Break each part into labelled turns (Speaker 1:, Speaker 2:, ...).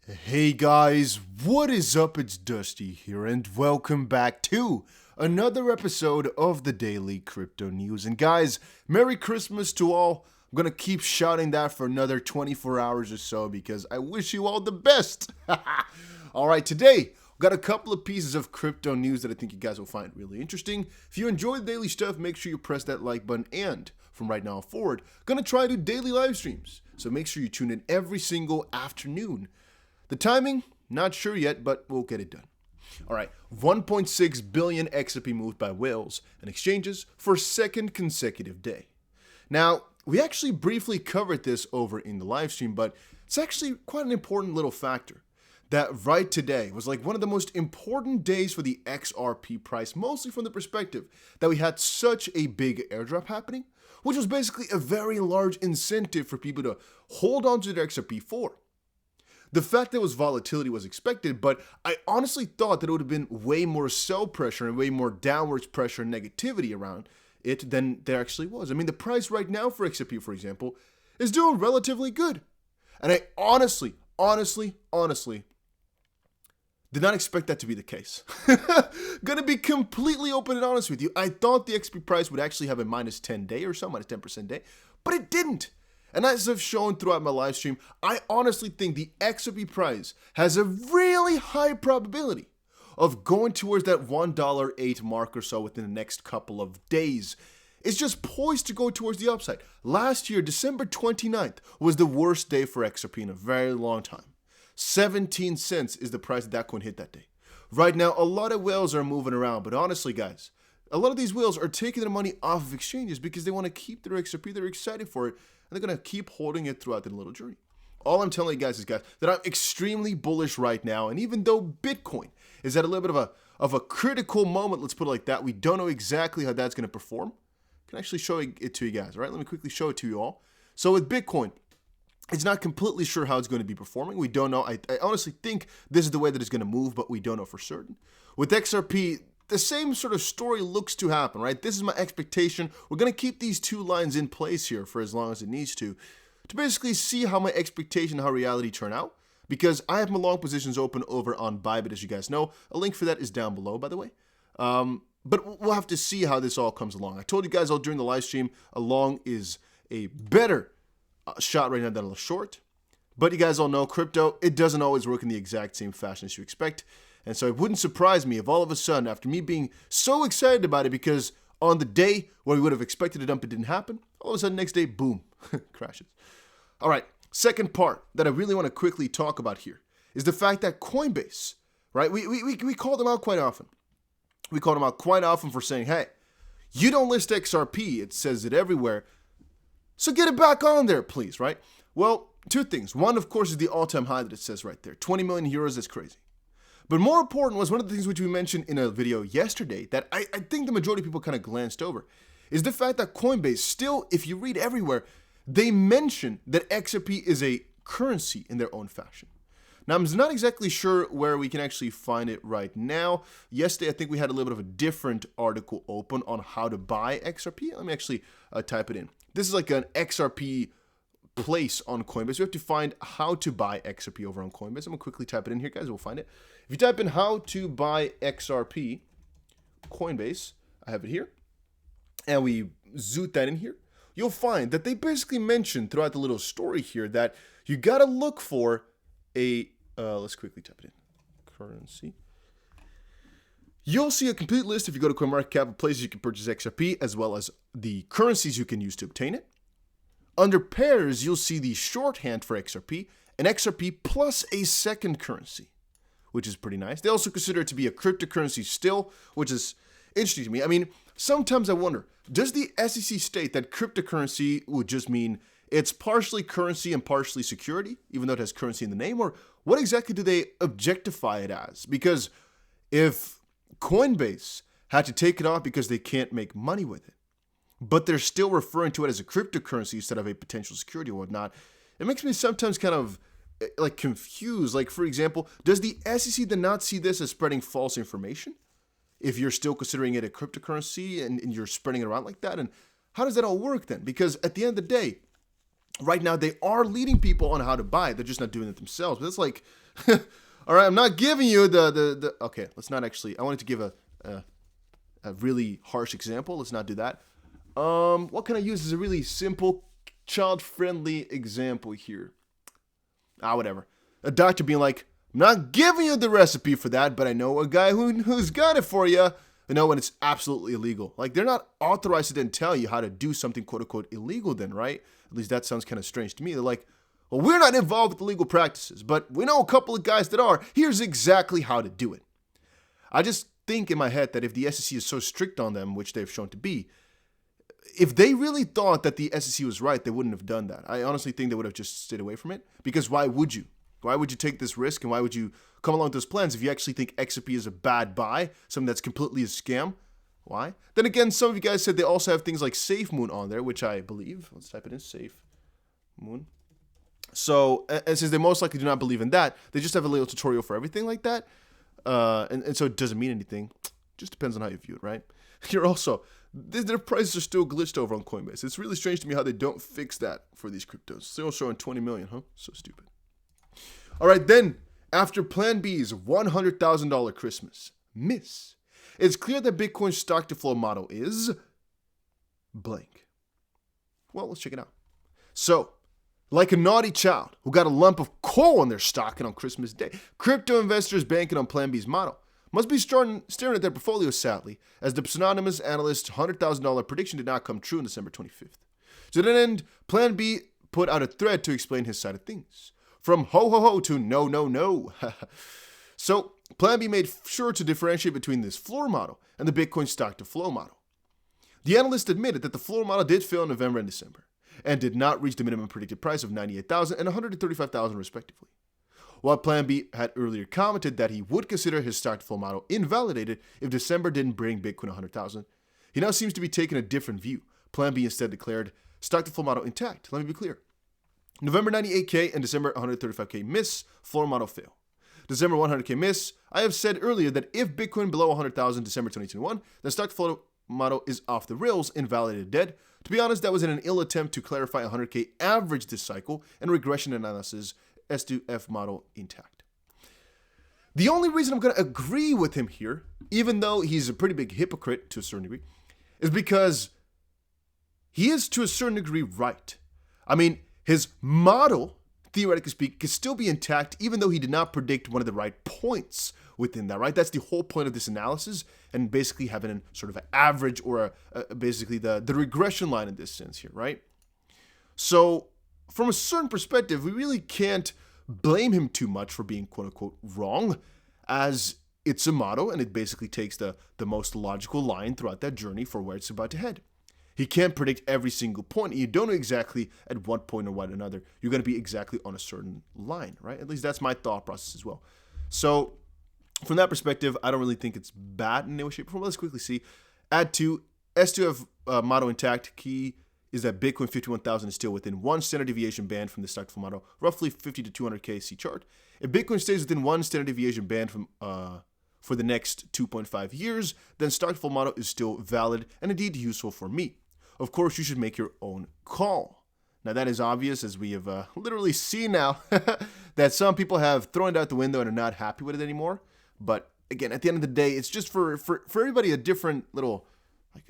Speaker 1: Hey guys, what is up? It's Dusty here and welcome back to another episode of the Daily Crypto News. And guys, Merry Christmas to all. I'm gonna keep shouting that for another 24 hours or so because I wish you all the best. Alright, today we've got a couple of pieces of crypto news that I think you guys will find really interesting. If you enjoy the daily stuff, make sure you press that like button, and from right now forward, gonna try to do daily live streams. So make sure you tune in every single afternoon. The timing, not sure yet, but we'll get it done. All right, 1.6 billion XRP moved by whales and exchanges for a second consecutive day. Now, we actually briefly covered this over in the live stream, but it's actually quite an important little factor. That right today was like one of the most important days for the XRP price, mostly from the perspective that we had such a big airdrop happening, which was basically a very large incentive for people to hold on to their XRP for. The fact that it was volatility was expected, but I honestly thought that it would have been way more sell pressure and way more downwards pressure and negativity around it than there actually was. I mean, the price right now for XRP, for example, is doing relatively good. And I honestly did not expect that to be the case. Gonna be completely open and honest with you. I thought the XRP price would actually have a minus 10 day or so, minus 10% day, but it didn't. And as I've shown throughout my live stream, I honestly think the XRP price has a really high probability of going towards that $1.08 mark or so within the next couple of days. It's just poised to go towards the upside. Last year, December 29th, was the worst day for XRP in a very long time. 17 cents is the price that coin hit that day. Right now, a lot of whales are moving around, but honestly, guys, a lot of these whales are taking their money off of exchanges because they want to keep their XRP. They're excited for it, and they're going to keep holding it throughout the little journey. All I'm telling you guys is, that I'm extremely bullish right now, and even though Bitcoin is at a little bit of a critical moment, let's put it like that, we don't know exactly how that's going to perform. I can actually show it to you guys, all right? Let me quickly show it to you all. So with Bitcoin, it's not completely sure how it's going to be performing. We don't know. I honestly think this is the way that it's going to move, but we don't know for certain. With XRP, the same sort of story looks to happen, right? This is my expectation. We're going to keep these two lines in place here for as long as it needs to basically see how my expectation, how reality turn out, because I have my long positions open over on Bybit, as you guys know. A link for that is down below, by the way. But we'll have to see how this all comes along. I told you guys all during the live stream, a long is a better shot right now than a short. But you guys all know crypto, it doesn't always work in the exact same fashion as you expect. And so it wouldn't surprise me if all of a sudden, after me being so excited about it, because on the day where we would have expected a dump, it didn't happen, all of a sudden next day, boom, crashes. All right, second part that I really want to quickly talk about here is the fact that Coinbase, right, we call them out quite often. We call them out quite often for saying, hey, you don't list XRP, it says it everywhere, so get it back on there, please, right? Well, two things. One, of course, is the all-time high that it says right there. 20 million euros, that's crazy. But more important was one of the things which we mentioned in a video yesterday that I think the majority of people kind of glanced over, is the fact that Coinbase still, if you read everywhere, they mention that XRP is a currency in their own fashion. Now, I'm not exactly sure where we can actually find it right now. Yesterday, I think we had a little bit of a different article open on how to buy XRP. Let me actually type it in. This is like an XRP place on Coinbase. We have to find how to buy XRP over on Coinbase. I'm gonna quickly type it in here, guys. We'll find it. If you type in how to buy XRP, Coinbase, I have it here, and we zoot that in here, you'll find that they basically mention throughout the little story here that you gotta look for a, let's quickly type it in, currency. You'll see a complete list if you go to CoinMarketCap of places you can purchase XRP, as well as the currencies you can use to obtain it. Under pairs, you'll see the shorthand for XRP, and XRP plus a second currency, which is pretty nice. They also consider it to be a cryptocurrency still, which is interesting to me. I mean, sometimes I wonder, does the SEC state that cryptocurrency would just mean it's partially currency and partially security, even though it has currency in the name? Or what exactly do they objectify it as? Because if Coinbase had to take it off because they can't make money with it, but they're still referring to it as a cryptocurrency instead of a potential security or whatnot, it makes me sometimes kind of like confused. Like, for example, does the SEC then not see this as spreading false information if you're still considering it a cryptocurrency and you're spreading it around like that? And how does that all work then? Because at the end of the day, right now they are leading people on how to buy. They're just not doing it themselves. But it's like, all right, I'm not giving you the okay, let's not actually, I wanted to give a really harsh example. Let's not do that. What can I use as a really simple, child-friendly example here? Whatever. A doctor being like, I'm not giving you the recipe for that, but I know a guy who's got it for you. You know, when it's absolutely illegal. Like, they're not authorized to then tell you how to do something quote-unquote illegal then, right? At least that sounds kind of strange to me. They're like, well, we're not involved with illegal practices, but we know a couple of guys that are. Here's exactly how to do it. I just think in my head that if the SEC is so strict on them, which they've shown to be, if they really thought that the SEC was right, they wouldn't have done that. I honestly think they would have just stayed away from it, because why would you? Why would you take this risk, and why would you come along with those plans if you actually think XRP is a bad buy, something that's completely a scam? Why? Then again, some of you guys said they also have things like SafeMoon on there, which I believe. Let's type it in, SafeMoon. So, and since they most likely do not believe in that, they just have a little tutorial for everything like that. And so it doesn't mean anything. Just depends on how you view it, right? You're also, their prices are still glitched over on Coinbase. It's really strange to me how they don't fix that for these cryptos. Still showing 20 million, huh? So stupid. All right, then, after Planb's $100,000 Christmas miss, it's clear that Bitcoin's stock-to-flow model is blank. Well, let's check it out. So, like a naughty child who got a lump of coal in their stocking on Christmas Day, crypto investors banking on Planb's model must be staring at their portfolios sadly, as the pseudonymous analyst's $100,000 prediction did not come true on December 25th. To that end, Planb put out a thread to explain his side of things. From ho ho ho to no no no. So, Planb made sure to differentiate between this floor model and the Bitcoin stock-to-flow model. The analyst admitted that the floor model did fail in November and December, and did not reach the minimum predicted price of $98,000 and $135,000 respectively. While Planb had earlier commented that he would consider his stock-to-flow model invalidated if December didn't bring Bitcoin 100,000, he now seems to be taking a different view. Planb instead declared stock-to-flow model intact. Let me be clear. November 98K and December 135K miss, floor model fail. December 100K miss, I have said earlier that if Bitcoin below 100,000 December 2021, then stock-to-flow model is off the rails, invalidated, dead. To be honest, that was in an ill attempt to clarify 100K average this cycle and regression analysis S2F model intact. The only reason I'm going to agree with him here, even though he's a pretty big hypocrite to a certain degree, is because he is to a certain degree right. I mean, his model, theoretically speaking, could still be intact even though he did not predict one of the right points within that, right? That's the whole point of this analysis, and basically having a sort of an average or basically the regression line in this sense here, right? So from a certain perspective, we really can't blame him too much for being quote-unquote wrong, as it's a model and it basically takes the most logical line throughout that journey for where it's about to head. He can't predict every single point. You don't know exactly at what point or what another you're going to be exactly on a certain line, right? At least that's my thought process as well. So from that perspective, I don't really think it's bad in any way, shape, or form. Let's quickly see. Add to S2F model intact. Key is that Bitcoin 51,000 is still within one standard deviation band from the stock-to-flow model, roughly 50 to 200K C chart. If Bitcoin stays within one standard deviation band from for the next 2.5 years, then stock-to-flow model is still valid and indeed useful for me. Of course, you should make your own call. Now, that is obvious, as we have literally seen now that some people have thrown it out the window and are not happy with it anymore. But again, at the end of the day, it's just for everybody a different little,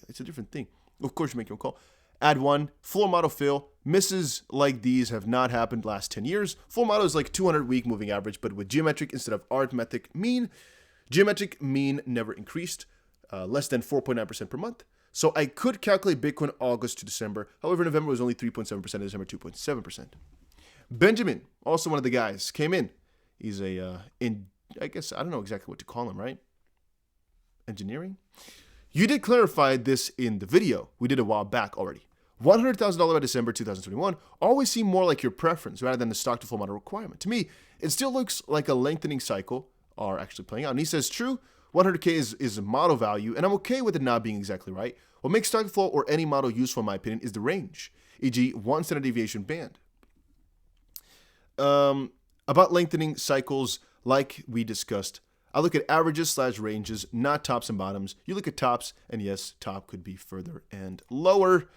Speaker 1: it's a different thing. Of course, you make your own call. Add one, floor model fail. Misses like these have not happened last 10 years. Floor model is like 200-week moving average, but with geometric instead of arithmetic mean. Geometric mean never increased, less than 4.9% per month. So I could calculate Bitcoin August to December. However, November was only 3.7%, December 2.7%. Benjamin, also one of the guys, came in. He's I guess, I don't know exactly what to call him, right? Engineering? You did clarify this in the video we did a while back already. $100,000 by December 2021 always seemed more like your preference rather than the stock-to-flow model requirement. To me, it still looks like a lengthening cycle are actually playing out. And he says, true, 100K is a model value, and I'm okay with it not being exactly right. What makes stock-to-flow or any model useful, in my opinion, is the range, e.g. one standard deviation band. About lengthening cycles, like we discussed, I look at averages / ranges, not tops and bottoms. You look at tops, and yes, top could be further and lower.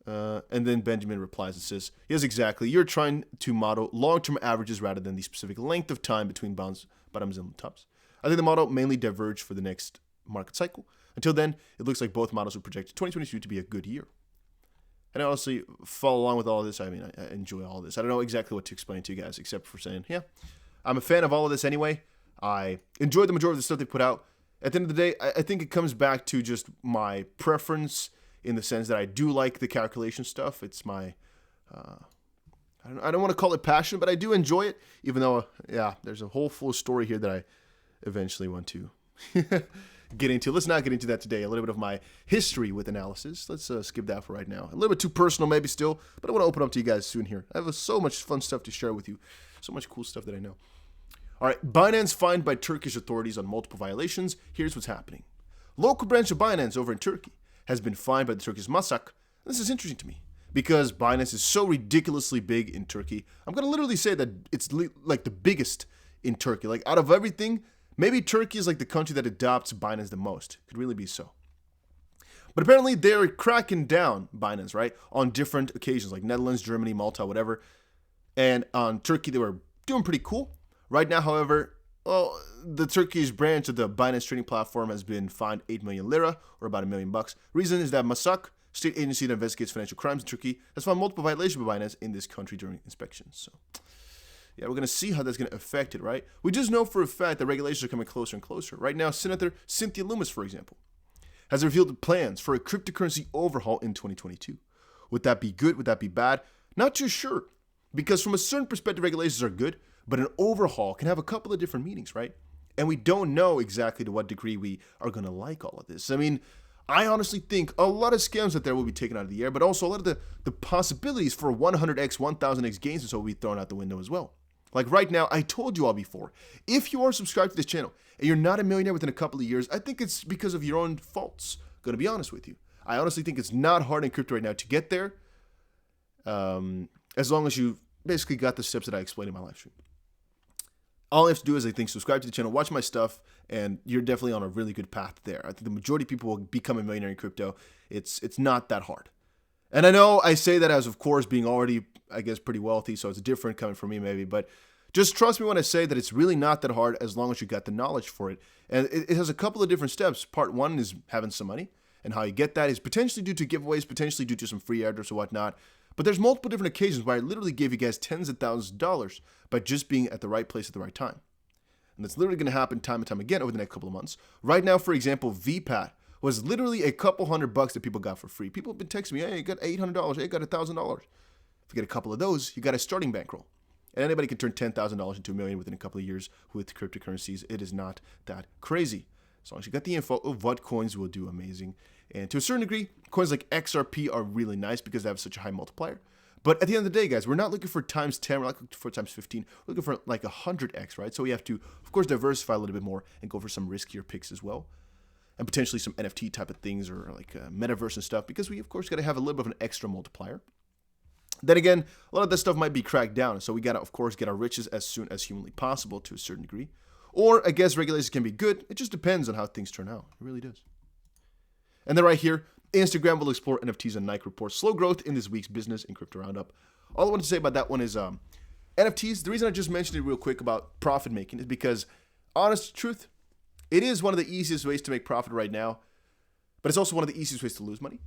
Speaker 1: And then Benjamin replies and says, yes, exactly. You're trying to model long-term averages rather than the specific length of time between bottoms and tops. I think the model mainly diverged for the next market cycle. Until then, it looks like both models will project 2022 to be a good year. And I honestly follow along with all of this. I mean, I enjoy all of this. I don't know exactly what to explain to you guys, except for saying, yeah, I'm a fan of all of this anyway. I enjoy the majority of the stuff they put out. At the end of the day, I think it comes back to just my preference in the sense that I do like the calculation stuff. It's my, I don't want to call it passion, but I do enjoy it, even though, yeah, there's a whole full story here that I eventually want to get into. Let's not get into that today. A little bit of my history with analysis. Let's skip that for right now. A little bit too personal maybe still, but I want to open up to you guys soon here. I have so much fun stuff to share with you. So much cool stuff that I know. All right, Binance fined by Turkish authorities on multiple violations. Here's what's happening. Local branch of Binance over in Turkey has been fined by the Turkish Masak. This is interesting to me because Binance is so ridiculously big in Turkey. I'm going to literally say that it's like the biggest in Turkey. Like out of everything, maybe Turkey is like the country that adopts Binance the most. Could really be so. But apparently they're cracking down Binance, right? On different occasions like Netherlands, Germany, Malta, whatever. And on Turkey, they were doing pretty cool. Right now, however, well, the Turkish branch of the Binance trading platform has been fined 8 million lira, or about $1 million. Reason is that Masak, state agency that investigates financial crimes in Turkey, has found multiple violations of Binance in this country during inspections. So, yeah, we're going to see how that's going to affect it, right? We just know for a fact that regulations are coming closer and closer. Right now, Senator Cynthia Lummis, for example, has revealed plans for a cryptocurrency overhaul in 2022. Would that be good? Would that be bad? Not too sure. Because from a certain perspective, regulations are good, but an overhaul can have a couple of different meanings, right? And we don't know exactly to what degree we are going to like all of this. I mean, I honestly think a lot of scams out there will be taken out of the air, but also a lot of the possibilities for 100x, 1000x gains and so will be thrown out the window as well. Like right now, I told you all before, if you are subscribed to this channel and you're not a millionaire within a couple of years, I think it's because of your own faults. I'm going to be honest with you. I honestly think it's not hard in crypto right now to get there. As long as you basically got the steps that I explained in my live stream. All you have to do is, I think, subscribe to the channel, watch my stuff, and you're definitely on a really good path there. I think the majority of people will become a millionaire in crypto. It's not that hard. And I know I say that as, of course, being already, I guess, pretty wealthy, so it's different coming from me maybe, but just trust me when I say that it's really not that hard as long as you got the knowledge for it. And it has a couple of different steps. Part one is having some money, and how you get that is potentially due to giveaways, potentially due to some free airdrops or whatnot. But there's multiple different occasions where I literally gave you guys tens of thousands of dollars by just being at the right place at the right time. And that's literally going to happen time and time again over the next couple of months. Right now, for example, VPAT was literally a couple $100 that people got for free. People have been texting me, hey, you got $800, hey, you got $1,000. If you get a couple of those, you got a starting bankroll. And anybody can turn $10,000 into $1 million within a couple of years with cryptocurrencies. It is not that crazy. As long as you got the info of what coins will do amazing. And to a certain degree, coins like XRP are really nice because they have such a high multiplier. But at the end of the day, guys, we're not looking for times 10, we're not looking for times 15, we're looking for like 100x, right? So we have to, of course, diversify a little bit more and go for some riskier picks as well. And potentially some NFT type of things or like metaverse and stuff because we, of course, got to have a little bit of an extra multiplier. Then again, a lot of this stuff might be cracked down. So we got to, of course, get our riches as soon as humanly possible to a certain degree. Or I guess regulations can be good. It just depends on how things turn out. It really does. And then right here, Instagram will explore NFTs and Nike reports slow growth in this week's business and crypto roundup. All I want to say about that one is NFTs. The reason I just mentioned it real quick about profit making is because, honest truth, it is one of the easiest ways to make profit right now, but it's also one of the easiest ways to lose money.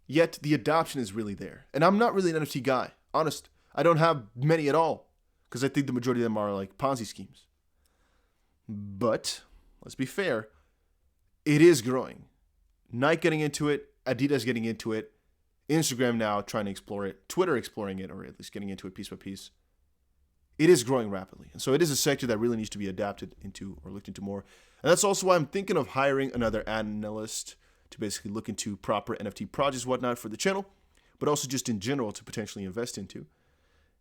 Speaker 1: Yet the adoption is really there. And I'm not really an NFT guy. Honest, I don't have many at all because I think the majority of them are like Ponzi schemes. But let's be fair, it is growing. Nike getting into it, Adidas getting into it, Instagram now trying to explore it, Twitter exploring it, or at least getting into it piece by piece. It is growing rapidly. And so it is a sector that really needs to be adapted into or looked into more. And that's also why I'm thinking of hiring another analyst to basically look into proper NFT projects, whatnot for the channel, but also just in general to potentially invest into.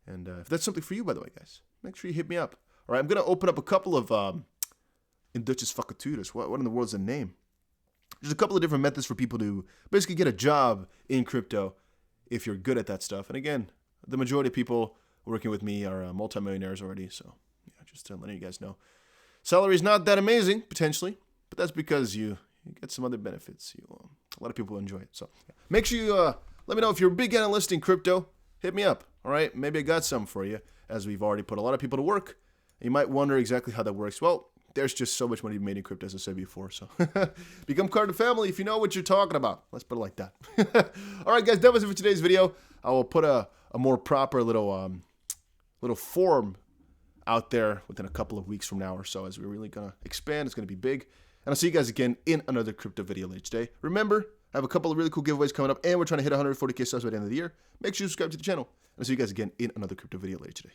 Speaker 1: And if that's something for you, by the way, guys, make sure you hit me up. All right, I'm going to open up a couple of in Dutch is vacatures. What in the world is the name? There's a couple of different methods for people to basically get a job in crypto if you're good at that stuff. And again, the majority of people working with me are multimillionaires already. So yeah, just letting you guys know. Salary is not that amazing, potentially, but that's because you get some other benefits. A lot of people enjoy it. So yeah. Make sure you Let me know if you're a big analyst in crypto. Hit me up, all right? Maybe I got some for you, as we've already put a lot of people to work. You might wonder exactly how that works. Well, there's just so much money made in crypto, as I said before. So become part of the family if you know what you're talking about. Let's put it like that. All right, guys, that was it for today's video. I will put a more proper little form out there within a couple of weeks from now or so, as we're really going to expand. It's going to be big. And I'll see you guys again in another crypto video later today. Remember, I have a couple of really cool giveaways coming up, and we're trying to hit 140K subs by the end of the year. Make sure you subscribe to the channel. And I'll see you guys again in another crypto video later today.